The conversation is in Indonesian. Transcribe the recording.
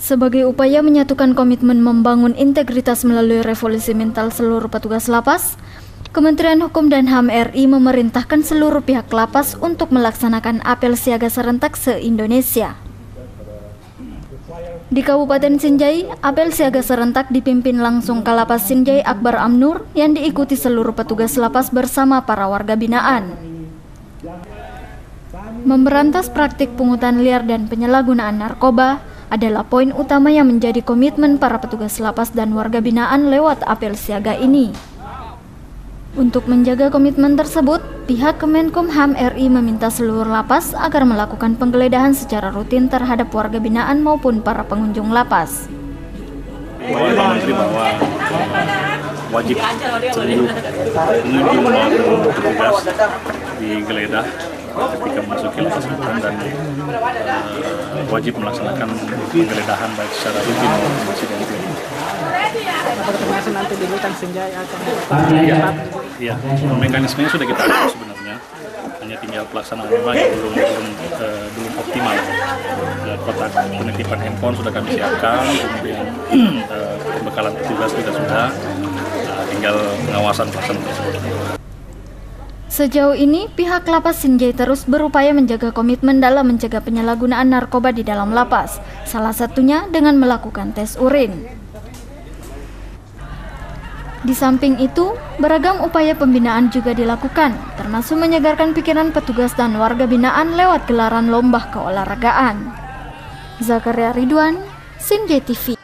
Sebagai upaya menyatukan komitmen membangun integritas melalui revolusi mental seluruh petugas lapas, Kementerian Hukum dan HAM RI memerintahkan seluruh pihak lapas untuk melaksanakan apel siaga serentak se-Indonesia. Di Kabupaten Sinjai, apel siaga serentak dipimpin langsung Kalapas Sinjai Akbar Amnur yang diikuti seluruh petugas lapas bersama para warga binaan. Memberantas praktik pungutan liar dan penyalahgunaan narkoba adalah poin utama yang menjadi komitmen para petugas lapas dan warga binaan lewat apel siaga ini. Untuk menjaga komitmen tersebut, pihak Kemenkumham RI meminta seluruh lapas agar melakukan penggeledahan secara rutin terhadap warga binaan maupun para pengunjung lapas. Pak Menteri bahwa wajib seluruh pengunjung maupun petugas digeledah ketika memasuki lapas rutan dan wajib melaksanakan penggeledahan baik secara rutin maupun insidentil. Nanti di Rutan Sinjai akan Iya, mekanismenya sudah kita atur sebenarnya, hanya tinggal pelaksanaan memang yang belum optimal. Kotak penitipan handphone sudah kami siapkan, kemudian pembekalan petugas juga sudah, tinggal pengawasan pelaksanaan tersebut. Sejauh ini, pihak lapas Sinjai terus berupaya menjaga komitmen dalam mencegah penyalahgunaan narkoba di dalam lapas, salah satunya dengan melakukan tes urin. Di samping itu, beragam upaya pembinaan juga dilakukan, termasuk menyegarkan pikiran petugas dan warga binaan lewat gelaran lomba keolahragaan. Zakaria Ridwan, Sinjai TV.